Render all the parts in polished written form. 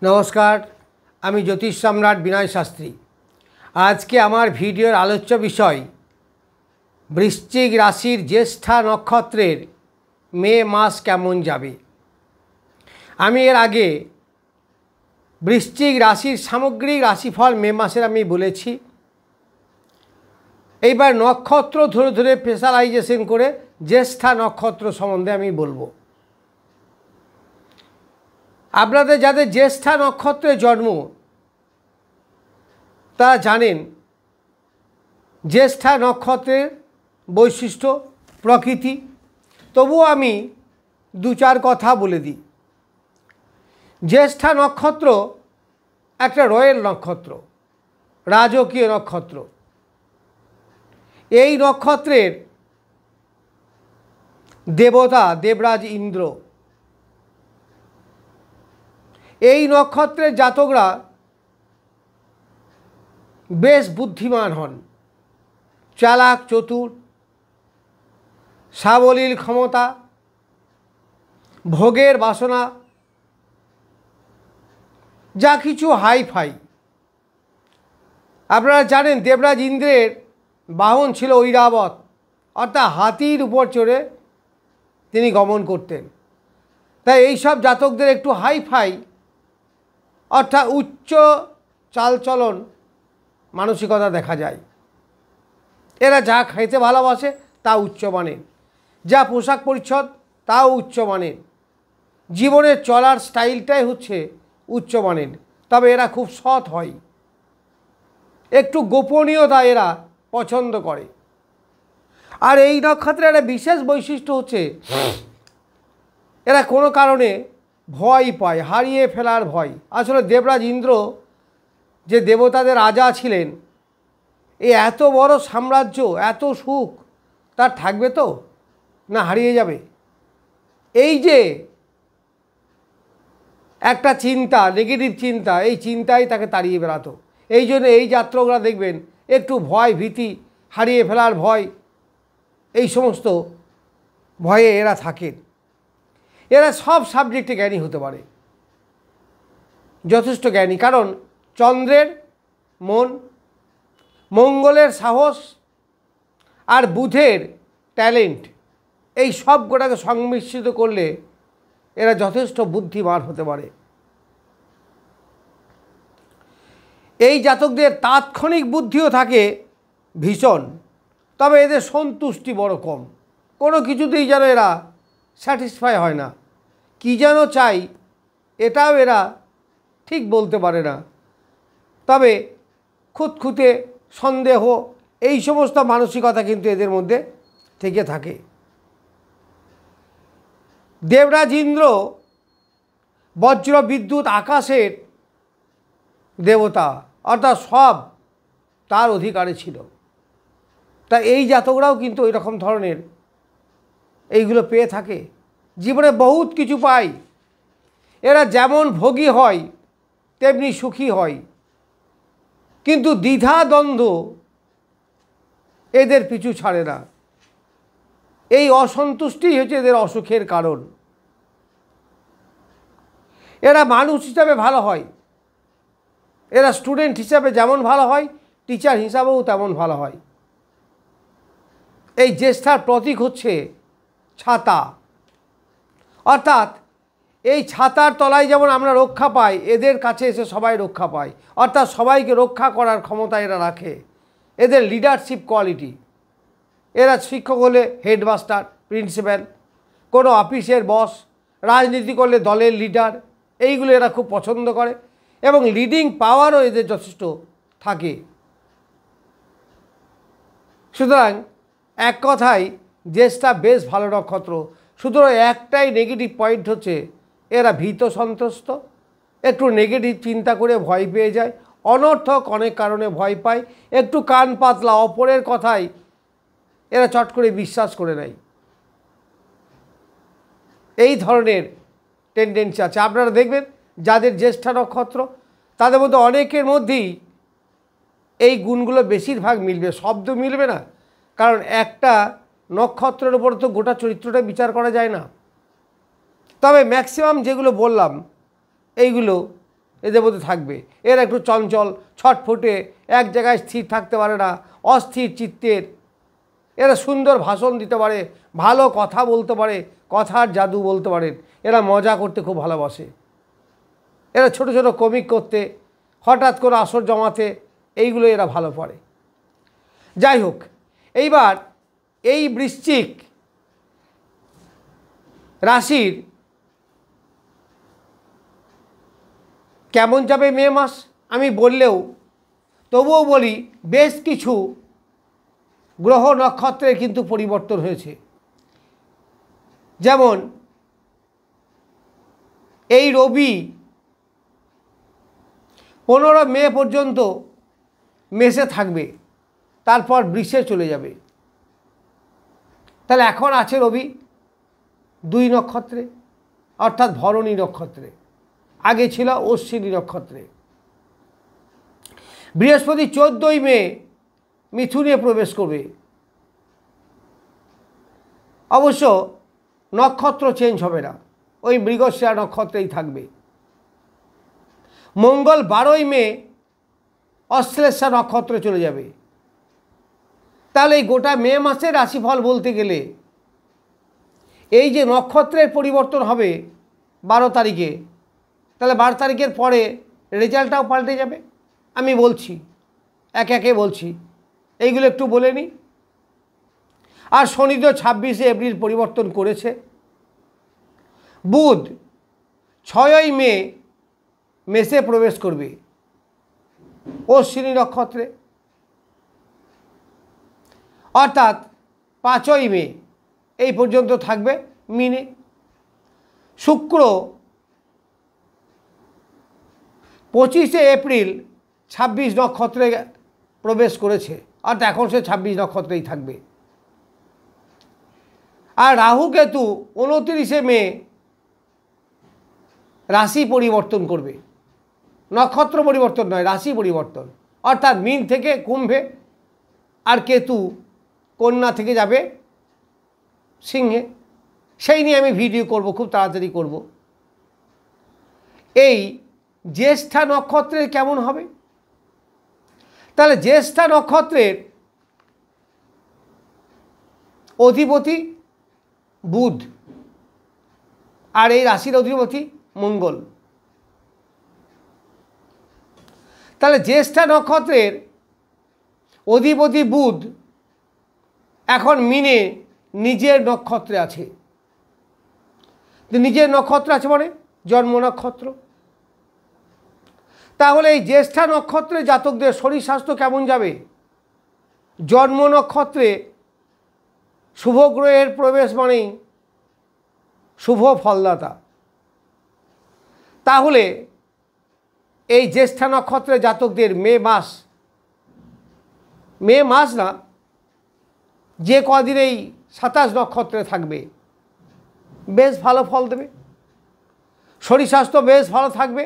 नमस्कार आमी ज्योतिष सम्राट विनय शास्त्री। आज के आमार भिडियोर आलोच्य विषय वृश्चिक राशिर ज्येष्ठा नक्षत्रेर मे मास केमन जाबे। आमी एर आगे वृश्चिक राशिर सामग्रिक राशिफल मे मासेर आमी बोलेछि। एइबार नक्षत्र धरे धरे स्पेशालाइजेशन करे ज्येष्ठा नक्षत्र सम्बन्धे आमी बोलबो। आपनादेर जादेर ज्येष्ठा नक्षत्रे जन्म तारा जानेन ज्येष्ठा नक्षत्रेर वैशिष्ट्य प्रकृति। तबुओ आमी दो चार कथा बोले दी। ज्येष्ठा नक्षत्र एक रयेल नक्षत्र, राजकीय नक्षत्र। এই নক্ষত্রের দেবতা দেবরাজ ইন্দ্র। এই নক্ষত্রের জাতকরা বেশ বুদ্ধিমান হন, চালাক চতুর, সাবলীল ক্ষমতা, ভোগের বাসনা যা কিছু হাই ফাই। আপনারা জানেন দেবরাজ ইন্দ্রের বাহন ছিল ঐরাবত, অর্থাৎ হাতির উপর চড়ে তিনি গমন করতেন। তাই এই সব জাতকদের একটু হাই ফাই অর্থাৎ উচ্চ চালচলন মানসিকতা দেখা যায়। এরা যা খাইতে ভালোবাসে তা উচ্চমানের, যা পোশাক পরিচ্ছদ তাও উচ্চমানের, জীবনের চলার স্টাইলটাই হচ্ছে উচ্চমানের। তবে এরা খুব সৎ হয়, একটু গোপনীয়তা এরা পছন্দ করে। আর এই নক্ষত্রের একটা বিশেষ বৈশিষ্ট্য হচ্ছে এরা কোনো কারণে ভয় পায়, হারিয়ে ফেলার ভয়। আসলে দেবরাজ ইন্দ্র যে দেবতাদের রাজা ছিলেন, এই এত বড় সাম্রাজ্য, এত সুখ তার থাকবে তো না হারিয়ে যাবে? এই যে একটা চিন্তা, নেগেটিভ চিন্তা, এই চিন্তাই তাকে তাড়িয়ে বেড়াতো। এই জন্য এই জাতকরা দেখবেন একটু ভয় ভীতি, হারিয়ে ফেলার ভয়, এই সমস্ত ভয়ে এরা থাকেন। এরা সব সাবজেক্টে জ্ঞানী হতে পারে, যথেষ্ট জ্ঞানী। কারণ চন্দ্রের মন, মঙ্গলের সাহস আর বুধের ট্যালেন্ট, এই সব গোটাকে সংমিশ্রিত করলে এরা যথেষ্ট বুদ্ধিমান হতে পারে। এই জাতকদের তাৎক্ষণিক বুদ্ধিও থাকে ভীষণ, তবে এদের সন্তুষ্টি বড় কম। কোনো কিছুতেই যেন এরা স্যাটিসফাই হয় না, কী যেন চাই এটাও এরা ঠিক বলতে পারে না। তবে খুঁতখুঁতে, সন্দেহ, এই সমস্ত মানসিকতা কিন্তু এদের মধ্যে থেকে থাকে। দেবরাজ ইন্দ্র বজ্র বিদ্যুৎ আকাশের দেবতা, অর্থাৎ সব তার অধিকারে ছিল। তা এই জাতকরাও কিন্তু ওই রকম ধরনের এইগুলো পেয়ে থাকে, জীবনে বহুত কিছু পায়। এরা যেমন ভোগী হয় তেমনি সুখী হয়, কিন্তু দ্বিধা দ্বন্দ্ব এদের পিছু ছাড়ে না। এই অসন্তুষ্টি হচ্ছে এদের অসুখের কারণ। এরা মানুষ হিসাবে ভালো হয়, এরা স্টুডেন্ট হিসাবে যেমন ভালো হয়, টিচার হিসাবেও তেমন ভালো হয়। এই জ্যেষ্ঠার প্রতীক হচ্ছে ছাতা, অর্থাৎ এই ছাতার তলায় যেমন আমরা রক্ষা পাই, এদের কাছে এসে সবাই রক্ষা পায়। অর্থাৎ সবাইকে রক্ষা করার ক্ষমতা এরা রাখে। এদের লিডারশিপ কোয়ালিটি। এরা শিক্ষক হলে হেডমাস্টার, প্রিন্সিপাল, কোনো অফিসের বস, রাজনীতি করলে দলের লিডার, এইগুলো এরা খুব পছন্দ করে এবং লিডিং পাওয়ারও এদের যথেষ্ট থাকে। সুতরাং এক কথায় জ্যেষ্ঠা বেশ ভালো নক্ষত্র। সুতরাং একটাই নেগেটিভ পয়েন্ট হচ্ছে এরা ভীত সন্ত্রস্ত, একটু নেগেটিভ চিন্তা করে ভয় পেয়ে যায়, অনর্থক অনেক কারণে ভয় পায়, একটু কান পাতলা, অপরের কথায় এরা চট করে বিশ্বাস করে নেয়। এই ধরনের টেন্ডেন্সি আছে। আপনারা দেখবেন যাদের জ্যেষ্ঠা নক্ষত্র তাদের মধ্যে অনেকের মধ্যেই এই গুণগুলো বেশিরভাগ মিলবে, শব্দ মিলবে না। কারণ একটা নক্ষত্রের উপর তো গোটা চরিত্রটা বিচার করা যায় না। তবে ম্যাক্সিমাম যেগুলো বললাম এইগুলো এদের মধ্যে থাকবে। এরা একটু চঞ্চল, ছটফটে, এক জায়গায় স্থির থাকতে পারে না, অস্থির চিত্তের। এরা সুন্দর ভাষণ দিতে পারে, ভালো কথা বলতে পারে, কথার জাদু বলতে পারেন। এরা মজা করতে খুব ভালোবাসে। এরা ছোট ছোট কমিক করতে, হঠাৎ করে আসর জমাতে, এইগুলো এরা ভালো পারে। যাই হোক, এইবার এই বৃশ্চিক রাশির কেমন যাবে মে মাস আমি বললেও তবুও বলি, বেশ কিছু গ্রহ নক্ষত্রের কিন্তু পরিবর্তন হয়েছে। যেমন এই রবি 15 মে পর্যন্ত মেষে থাকবে, তারপর বৃষে চলে যাবে। তাহলে এখন আছে রবি 2 নক্ষত্রে, অর্থাৎ ভরণী নক্ষত্রে, আগে ছিল অশ্বিনী নক্ষত্রে। বৃহস্পতি 14 মে মিথুনে প্রবেশ করবে। অবশ্য নক্ষত্র চেঞ্জ হবে না, ওই মৃগশিরা নক্ষত্রেই থাকবে। মঙ্গল 12 মে অশ্লেষা নক্ষত্রে চলে যাবে। তাহলে এই গোটা মে মাসের রাশিফল বলতে গেলে এই যে নক্ষত্রের পরিবর্তন হবে 12 তারিখে, তাহলে 12 তারিখের পরে রেজাল্টটাও পাল্টে যাবে। আমি বলছি, একে একে বলছি, এইগুলো একটু বলে নিই। আর শনি তো 26 এপ্রিল পরিবর্তন করেছে। বুধ 6 মে মেষে প্রবেশ করবে অশ্বিনী নক্ষত্রে, অর্থাৎ 5 মে এই পর্যন্ত থাকবে মিনে। শুক্র 25 এপ্রিল 26 নক্ষত্রে প্রবেশ করেছে, অর্থাৎ এখন সে 26 নক্ষত্রেই থাকবে। আর রাহু কেতু 29 মে রাশি পরিবর্তন করবে, নক্ষত্র পরিবর্তন নয়, রাশি পরিবর্তন, অর্থাৎ মীন থেকে কুম্ভে, আর কেতু কন্যা থেকে যাবে সিংহে। সেই নিয়ে আমি ভিডিও করব, খুব তাড়াতাড়ি করব। এই জ্যেষ্ঠা নক্ষত্রের কেমন হবে? তাহলে জ্যেষ্ঠা নক্ষত্রের অধিপতি বুধ, আর এই রাশির অধিপতি মঙ্গল। তাহলে জ্যেষ্ঠা নক্ষত্রের অধিপতি বুধ এখন মিনে নিজের নক্ষত্রে আছে। নিজের নক্ষত্র আছে মানে জন্ম নক্ষত্র। তাহলে এই জ্যেষ্ঠা নক্ষত্রে জাতকদের শরীর স্বাস্থ্য কেমন যাবে? জন্ম নক্ষত্রে শুভ গ্রহের প্রবেশ মানেই শুভ ফলদাতা। তাহলে এই জ্যেষ্ঠা নক্ষত্রে জাতকদের মে মাস না, যে কদিন এই 27 নক্ষত্রে থাকবে বেশ ভালো ফল দেবে, শরীর স্বাস্থ্য বেশ ভালো থাকবে।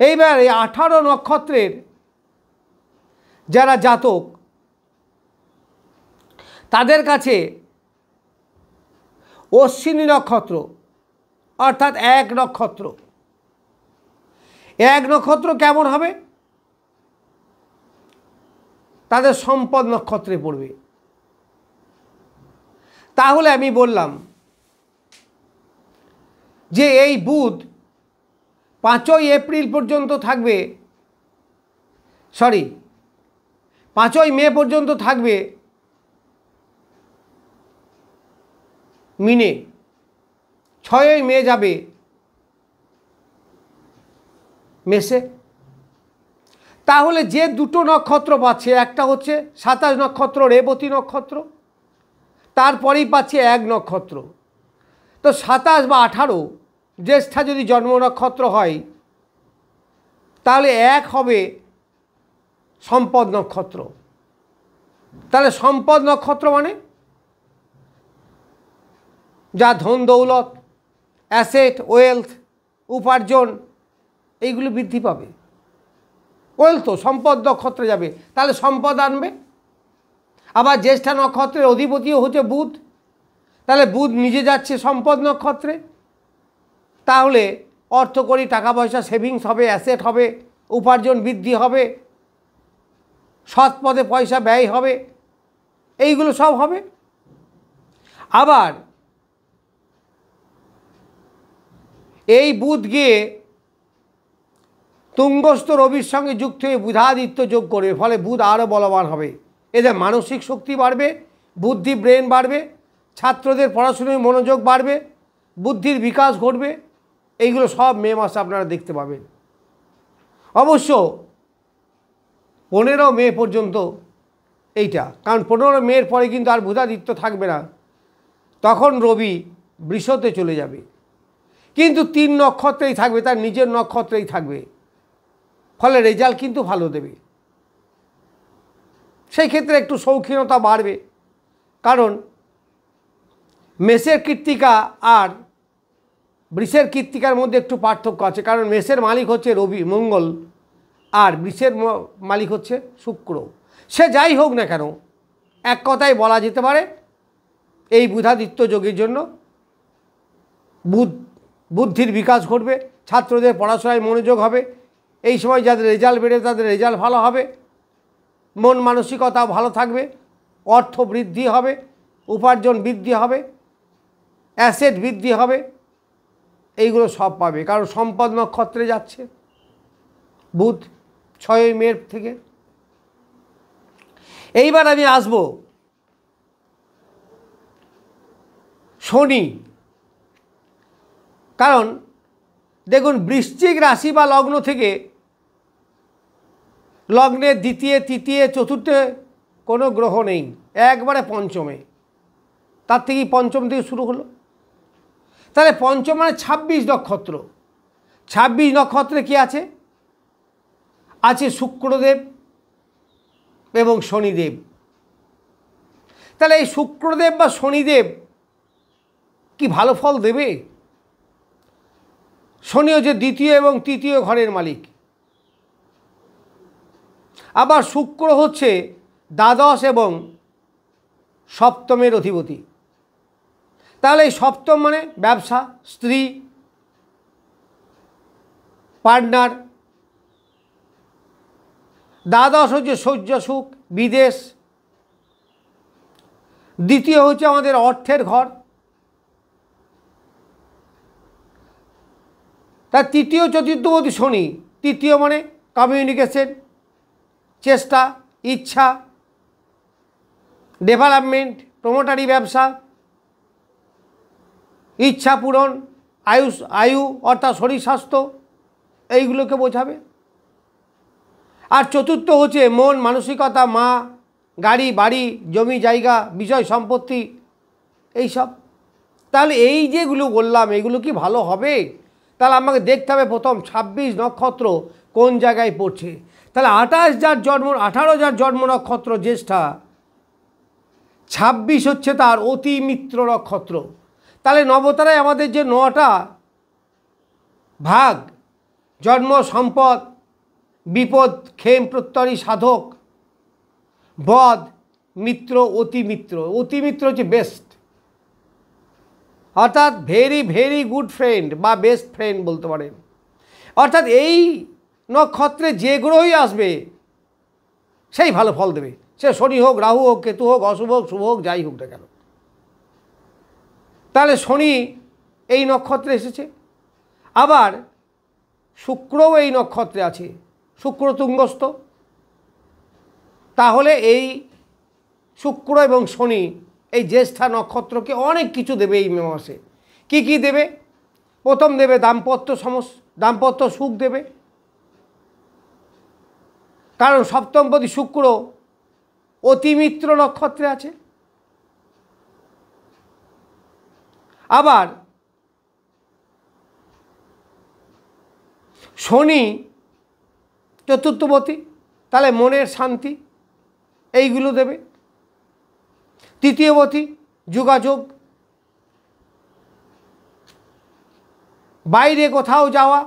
এইবার এই 18 নক্ষত্রের যারা জাতক, তাদের কাছে অশ্বিনী নক্ষত্র অর্থাৎ 1 নক্ষত্র, 1 নক্ষত্র কেমন হবে? তাদের সম্পদ নক্ষত্রে পড়বে। তাহলে আমি বললাম যে এই বুধ 5 এপ্রিল পর্যন্ত থাকবে, 5 মে পর্যন্ত থাকবে মিনে, 6 মে যাবে মেষে। তাহলে যে দুটো নক্ষত্র পাচ্ছে, একটা হচ্ছে 27 নক্ষত্র রেবতী নক্ষত্র, তারপরেই পাচ্ছে 1 নক্ষত্র। তো 27 বা 18 জ্যেষ্ঠা যদি জন্ম নক্ষত্র হয়, তাহলে 1 হবে সম্পদ নক্ষত্র। তাহলে সম্পদ নক্ষত্র মানে যা ধন দৌলত, অ্যাসেট, ওয়েলথ, উপার্জন, এইগুলো বৃদ্ধি পাবে। ওয়েলথ তো সম্পদ নক্ষত্রে যাবে, তাহলে সম্পদ আনবে। আবার জ্যেষ্ঠা নক্ষত্রের অধিপতিও হচ্ছে বুধ, তাহলে বুধ নিজে যাচ্ছে সম্পদ নক্ষত্রে, তাহলে অর্থকরী, টাকা পয়সা সেভিংস হবে, অ্যাসেট হবে, উপার্জন বৃদ্ধি হবে, সৎ পথে পয়সা ব্যয় হবে, এইগুলো সব হবে। আবার এই বুধ গিয়ে তুঙ্গস্থ রবির সঙ্গে যুক্ত হয়ে বুধাদিত্য যোগ করবে, ফলে বুধ আরও বলবান হবে। এদের মানসিক শক্তি বাড়বে, বুদ্ধি ব্রেন বাড়বে, ছাত্রদের পড়াশোনায় মনোযোগ বাড়বে, বুদ্ধির বিকাশ ঘটবে। এইগুলো সব মে মাসে আপনারা দেখতে পাবেন। অবশ্য 15 মে পর্যন্ত এইটা, কারণ 15 মের পরে কিন্তু আর বুধাদিত্য থাকবে না, তখন রবি বৃষতে চলে যাবে। কিন্তু 3 নক্ষত্রেই থাকবে, তার নিজের নক্ষত্রেই থাকবে, ফলে রেজাল্ট কিন্তু ভালো দেবে। সেই ক্ষেত্রে একটু শৌখিনতা বাড়বে, কারণ মেষের কৃত্তিকা আর বৃষের কৃত্তিকার মধ্যে একটু পার্থক্য আছে, কারণ মেষের মালিক হচ্ছে রবি মঙ্গল আর বৃষের মালিক হচ্ছে শুক্র। সে যাই হোক না কেন, এক কথায় বলা যেতে পারে এই বুধাদিত্য যোগের জন্য বুদ্ধির বিকাশ ঘটবে, ছাত্রদের পড়াশোনায় মনোযোগ হবে, এই সময় যাদের রেজাল্ট বেড়ে তাদের রেজাল্ট ভালো হবে, মন মানসিকতা ভালো থাকবে, অর্থ বৃদ্ধি হবে, উপার্জন বৃদ্ধি হবে, অ্যাসেট বৃদ্ধি হবে, এইগুলো সব পাবে, কারণ সম্পদ নক্ষত্রে যাচ্ছে বুধ 6 মে থেকে। এইবার আমি আসব শনি, কারণ দেখুন বৃশ্চিক রাশি বা লগ্ন থেকে লগ্নের দ্বিতীয়, তৃতীয়, চতুর্থে কোনো গ্রহ নেই, একবারে পঞ্চমে, তার থেকেই পঞ্চম থেকে শুরু হলো। তাহলে পঞ্চম মানে 26 নক্ষত্র। 26 নক্ষত্রে কি আছে? আছে শুক্রদেব এবং শনিদেব। তাহলে এই শুক্রদেব বা শনিদেব কি ভালো ফল দেবে? শনি হচ্ছে দ্বিতীয় এবং তৃতীয় ঘরের মালিক, আবার শুক্র হচ্ছে দ্বাদশ এবং সপ্তমের অধিপতি। তাহলে এই সপ্তম মানে ব্যবসা, স্ত্রী, পার্টনার। দ্বাদশ হচ্ছে সহ্য সুখ, বিদেশ। দ্বিতীয় হচ্ছে আমাদের অর্থের ঘর। তার তৃতীয় চতুর্থপতি শনি, তৃতীয় মানে কমিউনিকেশন, চেষ্টা, ইচ্ছা, ডেভেলপমেন্ট, প্রমোটারি ব্যবসা, ইচ্ছা পূরণ, আয়ু অর্থাৎ শরীর স্বাস্থ্য, এইগুলোকে বোঝাবে। আর চতুর্থ হচ্ছে মন মানসিকতা, মা, গাড়ি বাড়ি, জমি জায়গা, বিষয় সম্পত্তি, এইসব। তাহলে এই যেগুলো বললাম এগুলো কি ভালো হবে? তাহলে আমাকে দেখতে হবে প্রথম 26 নক্ষত্র কোন জায়গায় পড়ছে। তাহলে 18 যার জন্ম নক্ষত্র জ্যেষ্ঠা, 26 হচ্ছে তার অতি মিত্র নক্ষত্র। তাহলে নবতারায় আমাদের যে 9টা ভাগ, জন্ম, সম্পদ, বিপদ, ক্ষেম, প্রত্যয়ী, সাধক, বধ, মিত্র, অতিমিত্র। অতিমিত্র হচ্ছে বেস্ট, অর্থাৎ ভেরি ভেরি গুড ফ্রেন্ড বা বেস্ট ফ্রেন্ড বলতে পারেন। অর্থাৎ এই নক্ষত্রে যে গ্রহই আসবে সেই ভালো ফল দেবে, সে শনি হোক, রাহু হোক, কেতু হোক, অশুভ হোক, শুভ হোক, যাই হোক না কেন। তাহলে শনি এই নক্ষত্রে এসেছে, আবার শুক্রও এই নক্ষত্রে আছে, শুক্র তুঙ্গস্থ। তাহলে এই শুক্র এবং শনি এই জ্যেষ্ঠা নক্ষত্রকে অনেক কিছু দেবে এই মাসে। কি কি দেবে? প্রথম দেবে দাম্পত্য সুখ দেবে, কারণ সপ্তমপতি শুক্র অতিমিত্র নক্ষত্রে আছে। আবার শনি চতুর্থপতি, তাহলে মনের শান্তি এইগুলো দেবে। তৃতীয়পতি যোগাযোগ, বাইরে কোথাও যাওয়া,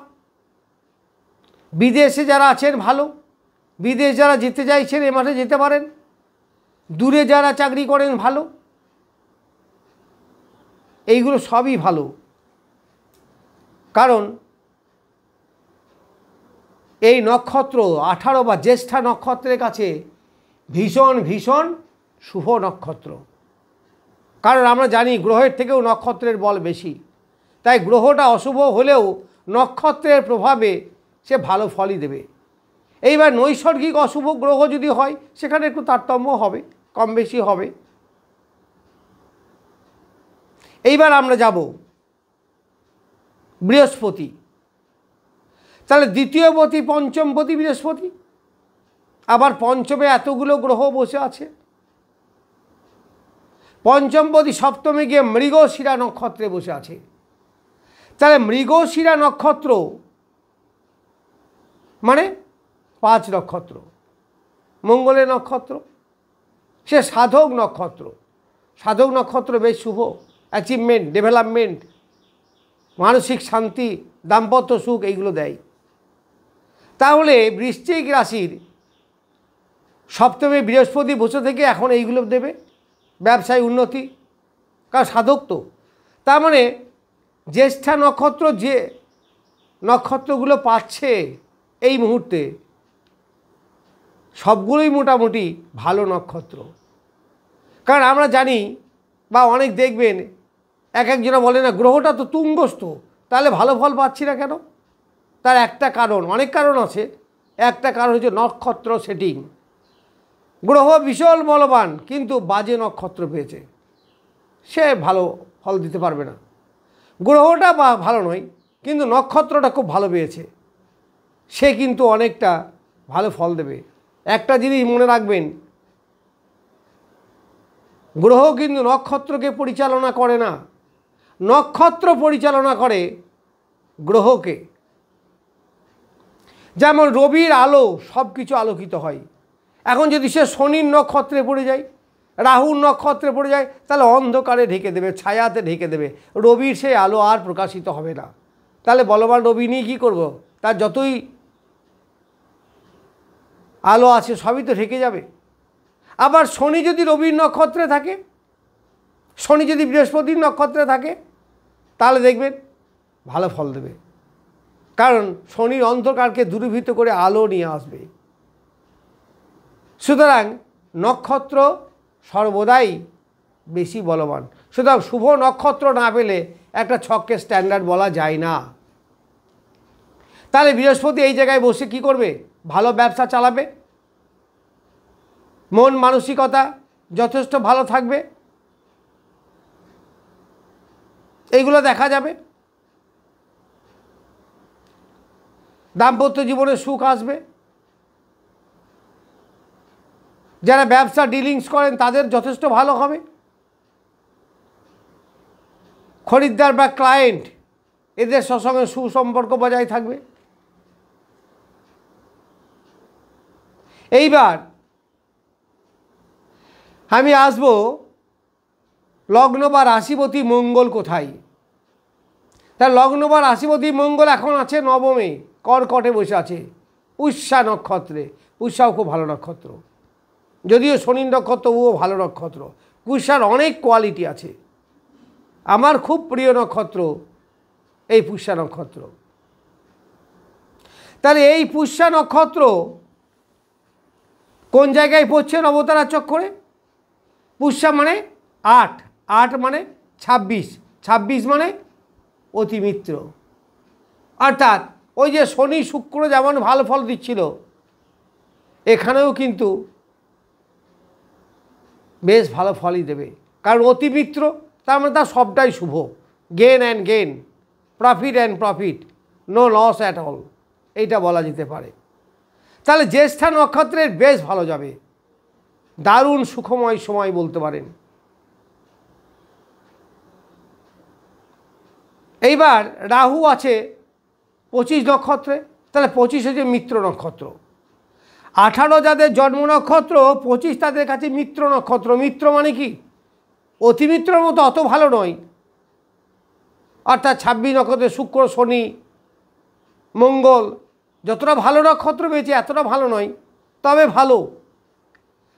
বিদেশে যারা আছেন ভালো, বিদেশ যারা যেতে চাইছেন এ মাসে যেতে পারেন, দূরে যারা চাকরি করেন ভালো, এইগুলো সবই ভালো। কারণ এই নক্ষত্র 18 বা জ্যেষ্ঠা নক্ষত্রের কাছে ভীষণ ভীষণ শুভ নক্ষত্র। কারণ আমরা জানি গ্রহের থেকেও নক্ষত্রের বল বেশি, তাই গ্রহটা অশুভ হলেও নক্ষত্রের প্রভাবে সে ভালো ফলই দেবে। এইবার নৈসর্গিক অশুভ গ্রহ যদি হয় সেখানে একটু তারতম্য হবে, কম বেশি হবে। এইবার আমরা যাব বৃহস্পতি। তাহলে দ্বিতীয়পতি পঞ্চমপতি বৃহস্পতি, আবার পঞ্চমে এতগুলো গ্রহ বসে আছে। পঞ্চমপতি সপ্তমে গিয়ে মৃগশিরা নক্ষত্রে বসে আছে। তাহলে মৃগশিরা নক্ষত্র মানে 5 নক্ষত্র, মঙ্গলের নক্ষত্র, সে সাধক নক্ষত্র। সাধক নক্ষত্র বেশ শুভ, অ্যাচিভমেন্ট, ডেভেলপমেন্ট, মানসিক শান্তি, দাম্পত্য সুখ এইগুলো দেয়। তাহলে বৃশ্চিক রাশির সপ্তমে বৃহস্পতি বসে থেকে এখন এইগুলো দেবে, ব্যবসায় উন্নতি, কারণ সাধক তো। তার মানে জ্যেষ্ঠা নক্ষত্র যে নক্ষত্রগুলো পাচ্ছে এই মুহূর্তে সবগুলোই মোটামুটি ভালো নক্ষত্র। কারণ আমরা জানি বা অনেক দেখবেন একজনা বলে না গ্রহটা তো তুঙ্গস্থ, তাহলে ভালো ফল পাচ্ছি না কেন? তার একটা কারণ, অনেক কারণ আছে, একটা কারণ হচ্ছে নক্ষত্র সেটিং। গ্রহ বিশাল বলবান কিন্তু বাজে নক্ষত্র পেয়েছে, সে ভালো ফল দিতে পারবে না। গ্রহটা বা ভালো নয় কিন্তু নক্ষত্রটা খুব ভালো পেয়েছে, সে কিন্তু অনেকটা ভালো ফল দেবে। একটা জিনিস মনে রাখবেন, গ্রহ কিন্তু নক্ষত্রকে পরিচালনা করে না, নক্ষত্র পরিচালনা করে গ্রহকে। যেমন রবির আলো সব কিছু আলোকিত হয়। এখন যদি সে শনির নক্ষত্রে পড়ে যায়, রাহুর নক্ষত্রে পড়ে যায়, তাহলে অন্ধকারে ঢেকে দেবে, ছায়াতে ঢেকে দেবে, রবির সেই আলো আর প্রকাশিত হবে না। তাহলে বলবান রবি নিয়ে কী করবো? তার যতই আলো আছে সবই তো ঢেকে যাবে। আবার শনি যদি রবির নক্ষত্রে থাকে, শনি যদি বৃহস্পতির নক্ষত্রে থাকে, তাহলে দেখবেন ভালো ফল দেবে, কারণ শনির অন্ধকারকে দূরীভূত করে আলো নিয়ে আসবে। সুতরাং নক্ষত্র সর্বদাই বেশি বলবান। সুতরাং শুভ নক্ষত্র না পেলে একটা ছককে স্ট্যান্ডার্ড বলা যায় না। তাহলে বৃহস্পতি এই জায়গায় বসে কি করবে? ভালো ব্যবসা চালাবে, মন মানসিকতা যথেষ্ট ভালো থাকবে, এইগুলো দেখা যাবে। দাম্পত্য জীবনে সুখ আসবে, যারা ব্যবসা ডিলিংস করেন তাদের যথেষ্ট ভালো হবে, খরিদ্দার বা ক্লায়েন্ট এদের সঙ্গে সুসম্পর্ক বজায় থাকবে। এইবার আমি আসব লগ্ন বা রাশিপতি মঙ্গল কোথায়। তার লগ্ন বা রাশিপতি মঙ্গল এখন আছে নবমে, কর্কটে বসে আছে, পুষ্যা নক্ষত্রে। পুষ্যাও খুব ভালো নক্ষত্র, যদিও শনির নক্ষত্র ও ভালো নক্ষত্র। পুষ্যার অনেক কোয়ালিটি আছে, আমার খুব প্রিয় নক্ষত্র এই পুষ্যা নক্ষত্র। তাহলে এই পুষ্যা নক্ষত্র কোন জায়গায় পড়ছে নবতারা চক্করে? পুষ্যা মানে 8, 8 মানে 26, 26 মানে অতিমিত্র। অর্থাৎ ওই যে শনি শুক্র যেমন ভালো ফল দিচ্ছিল, এখানেও কিন্তু বেশ ভালো ফলই দেবে, কারণ অতিমিত্র তার মানে তার সবটাই শুভ। Gain and gain, profit and profit, no loss at all, এইটা বলা যেতে পারে। তাহলে জ্যেষ্ঠা নক্ষত্রের বেশ ভালো যাবে, দারুণ সুখময় সময় বলতে পারেন। এইবার রাহু আছে 25 নক্ষত্রে, তাহলে 25 হচ্ছে মিত্র নক্ষত্র। 18 যাদের জন্ম নক্ষত্র, 25 তাদের কাছে মিত্র নক্ষত্র। মিত্র মানে কি? অতিমিত্রর মতো অত ভালো নয়, অর্থাৎ 26 নক্ষত্রে শুক্র শনি মঙ্গল যতটা ভালো নক্ষত্র পেয়েছে এতটা ভালো নয়, তবে ভালো।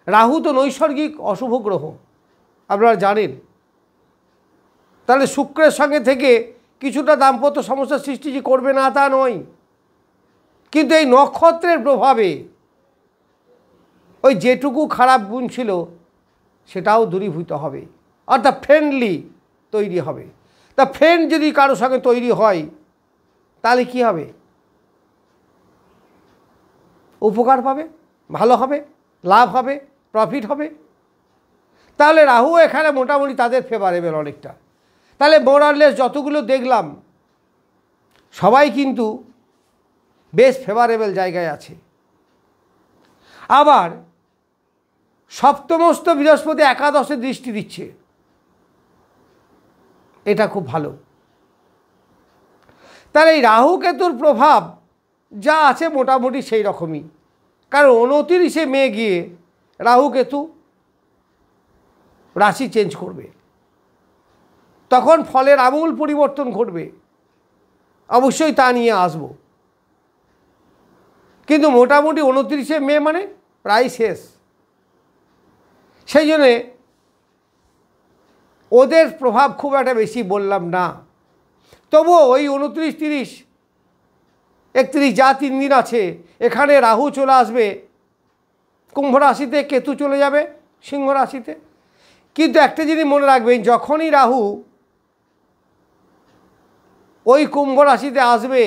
রাহু তো নৈসর্গিক অশুভ গ্রহ, আপনারা জানেন। তাহলে শুক্রের সঙ্গে থেকে কিছুটা দাম্পত্য সমস্যার সৃষ্টি যে করবে না তা নয়, কিন্তু এই নক্ষত্রের প্রভাবে ওই যেটুকু খারাপ গুণ ছিল সেটাও দূরীভূত হবে, অর্থাৎ ফ্রেন্ডলি তৈরি হবে। তা ফ্রেন্ড যদি কারোর সঙ্গে তৈরি হয় তাহলে কি হবে? উপকার পাবে, ভালো হবে, লাভ হবে, প্রফিট হবে। তাহলে রাহু এখানে মোটামুটি তাদের ফেভারেবল অনেকটা। তাহলে মোরারলেস যতগুলো দেখলাম সবাই কিন্তু বেশ ফেভারেবল জায়গায় আছে। আবার সপ্তমস্থ বৃহস্পতি একাদশে দৃষ্টি দিচ্ছে, এটা খুব ভালো। তাহলে এই রাহু কেতুর প্রভাব যা আছে মোটামুটি সেই রকমই, কারণ 29শে মে গিয়ে রাহু কেতু রাশি চেঞ্জ করবে, তখন ফলের আমূল পরিবর্তন ঘটবে। অবশ্যই তা নিয়ে আসব, কিন্তু মোটামুটি 29শে মে মানে প্রায় শেষ। সেই জন্যে ওদের প্রভাব খুব একটা বেশি বললাম না। তবুও ওই 29, 30, 31 যা 3 দিন আছে এখানে রাহু চলে আসবে কুম্ভ রাশিতে, কেতু চলে যাবে সিংহ রাশিতে। কিন্তু একটা জিনিস মনে রাখবেন, যখনই রাহু ওই কুম্ভ রাশিতে আসবে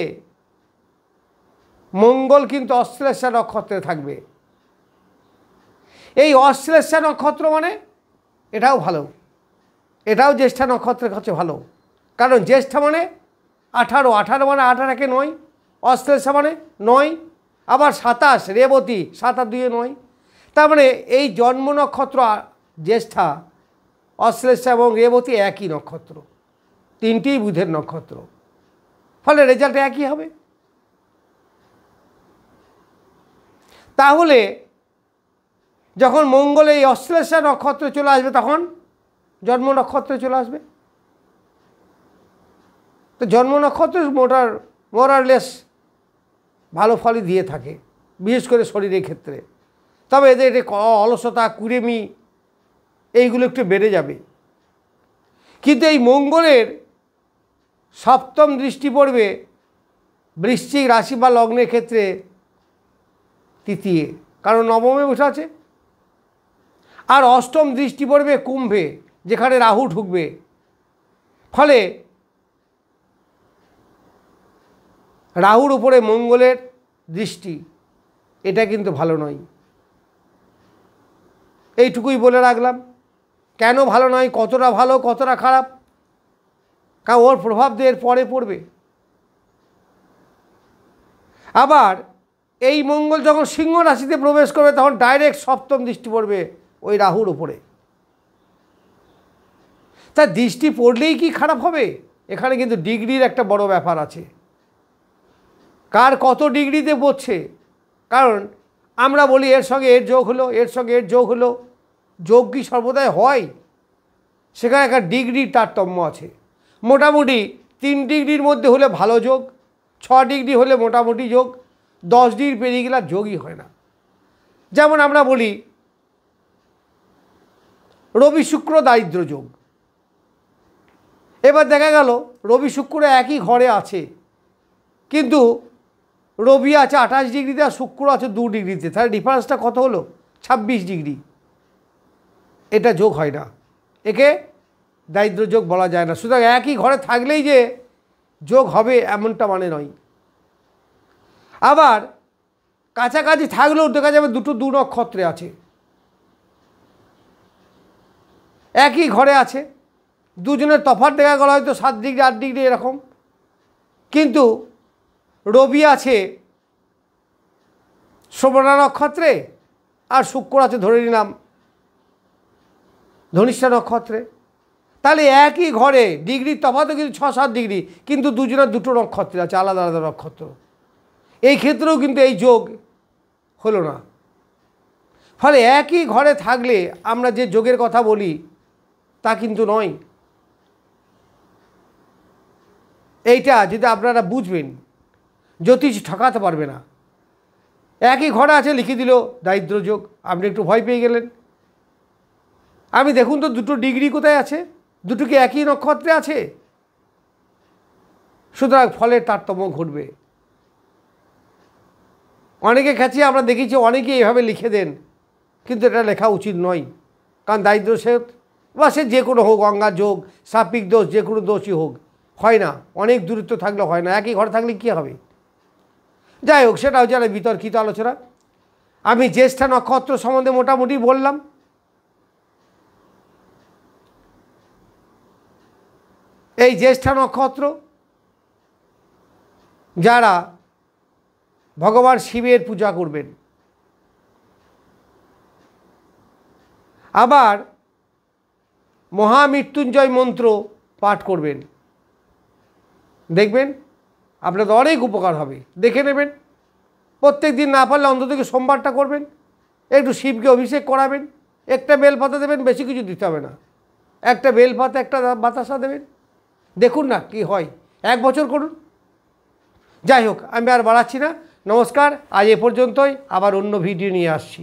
মঙ্গল কিন্তু অশ্লেষা নক্ষত্রে থাকবে। এই অশ্লেষা নক্ষত্র মানে এটাও ভালো, এটাও জ্যেষ্ঠা নক্ষত্রের কাছে ভালো, কারণ জ্যেষ্ঠা মানে 18 মানে 18কে 9, অশ্লেষা মানে 9, আবার 27 রেবতী 7 আর 2 9। তার মানে এই জন্ম নক্ষত্র জ্যেষ্ঠা, অশ্লেষা এবং রেবতী একই নক্ষত্র, তিনটিই বুধের নক্ষত্র, ফলে রেজাল্ট একই হবে। তাহলে যখন মঙ্গল এই অশ্লেষা নক্ষত্রে চলে আসবে তখন জন্ম নক্ষত্রে চলে আসবে। তো জন্ম নক্ষত্র মোরারলেস ভালো ফলই দিয়ে থাকে, বিশেষ করে শরীরের ক্ষেত্রে। তবে এদের অলসতা, কুড়েমি এইগুলো একটু বেড়ে যাবে। কিন্তু এই মঙ্গলের সপ্তম দৃষ্টি পড়বে বৃশ্চিক রাশি বা লগ্নের ক্ষেত্রে তৃতীয়, কারণ নবমে বসে আছে। আর অষ্টম দৃষ্টি পড়বে কুম্ভে, যেখানে রাহু ঢুকবে। ফলে রাহুর উপরে মঙ্গলের দৃষ্টি, এটা কিন্তু ভালো নয়। এইটুকুই বলে রাখলাম। কেন ভালো নয়, কতটা ভালো কতটা খারাপ, কারণ ওর প্রভাব এর পরে পড়বে। আবার এই মঙ্গল যখন সিংহ রাশিতে প্রবেশ করবে তখন ডাইরেক্ট সপ্তম দৃষ্টি পড়বে ওই রাহুর উপরে। তা দৃষ্টি পড়লেই কি খারাপ হবে? এখানে কিন্তু ডিগ্রির একটা বড় ব্যাপার আছে, কার কত ডিগ্রিতে পড়ছে। কারণ আমরা বলি এর সঙ্গে এর যোগ হলো, এর সঙ্গে এর যোগ হলো, যোগ কি সর্বদাই হয়? সেখানে একটা ডিগ্রির তারতম্য আছে। মোটামুটি 3 ডিগ্রির মধ্যে হলে ভালো যোগ, 6 ডিগ্রি হলে মোটামুটি যোগ, 10 ডিগ্রি পেরিয়ে গেলে যোগই হয় না। যেমন আমরা বলি রবি শুক্র দারিদ্র যোগ। এবার দেখা গেল রবি শুক্র একই ঘরে আছে, কিন্তু রবি আছে 28 ডিগ্রিতে আর শুক্র আছে 2 ডিগ্রিতে, তাহলে ডিফারেন্সটা কত হলো? 26 ডিগ্রি। এটা যোগ হয় না, একে দারিদ্র যোগ বলা যায় না। সুতরাং একই ঘরে থাকলেই যে যোগ হবে এমনটা মানে নয়। আবার কাছাকাছি থাকলেও দেখা যাবে দুটো 2 নক্ষত্রে আছে, একই ঘরে আছে, দুজনের তফাৎ দেখা গেল হয়তো 7 ডিগ্রি 8 ডিগ্রি এরকম, কিন্তু রবি আছে শ্রবণা নক্ষত্রে আর শুক্র আছে ধরে নিলাম ধনিষ্ঠা নক্ষত্রে। তাহলে একই ঘরে ডিগ্রির তফাৎও কিন্তু 6-7 ডিগ্রি, কিন্তু দুজনের দুটো নক্ষত্রে আছে, আলাদা আলাদা নক্ষত্র। এই ক্ষেত্রেও কিন্তু এই যোগ হলো না। ফলে একই ঘরে থাকলে আমরা যে যোগের কথা বলি তা কিন্তু নয়। এইটা যদি আপনারা বুঝবেন, জ্যোতিষ ঠকাতে পারবে না। একই ঘরে আছে লিখে দিল দারিদ্র যোগ, আপনি একটু ভয় পেয়ে গেলেন। আমি দেখুন তো দুটো ডিগ্রি কোথায় আছে, দুটো কি একই নক্ষত্রে আছে? সুতরাং ফলের তারতম্য ঘটবে। অনেকে কাছে আমরা দেখেছি অনেকে এভাবে লিখে দেন, কিন্তু এটা লেখা উচিত নয়। কারণ দারিদ্র সে বা সে যে কোনো হোক, অঙ্গার যোগ, সাপিক দোষ, যে কোনো দোষই হোক, হয় না। অনেক দূরত্ব থাকলে হয় না, একই ঘরে থাকলে কী হবে। যাই হোক, সেটা হচ্ছে একটা বিতর্কিত আলোচনা। আমি জ্যেষ্ঠা নক্ষত্র সম্বন্ধে মোটামুটি বললাম। এই জ্যেষ্ঠা নক্ষত্র যারা ভগবান শিবের পূজা করবেন, আবার মহামৃত্যুঞ্জয় মন্ত্র পাঠ করবেন, দেখবেন আপনাদের অনেক উপকার হবে। দেখে নেবেন, প্রত্যেক দিন না পারলে অন্তত সোমবারটা করবেন, একটু শিবকে অভিষেক করাবেন, একটা বেলপাতা দেবেন, বেশি কিছু দিতে হবে না, একটা বেলপাতা একটা বাতাসা দেবেন, দেখুন না কি হয়। 1 বছর করুন। যাই হোক, আমি আর বাড়াচ্ছি না। নমস্কার, আজ এ পর্যন্তই, আবার অন্য ভিডিও নিয়ে আসছি।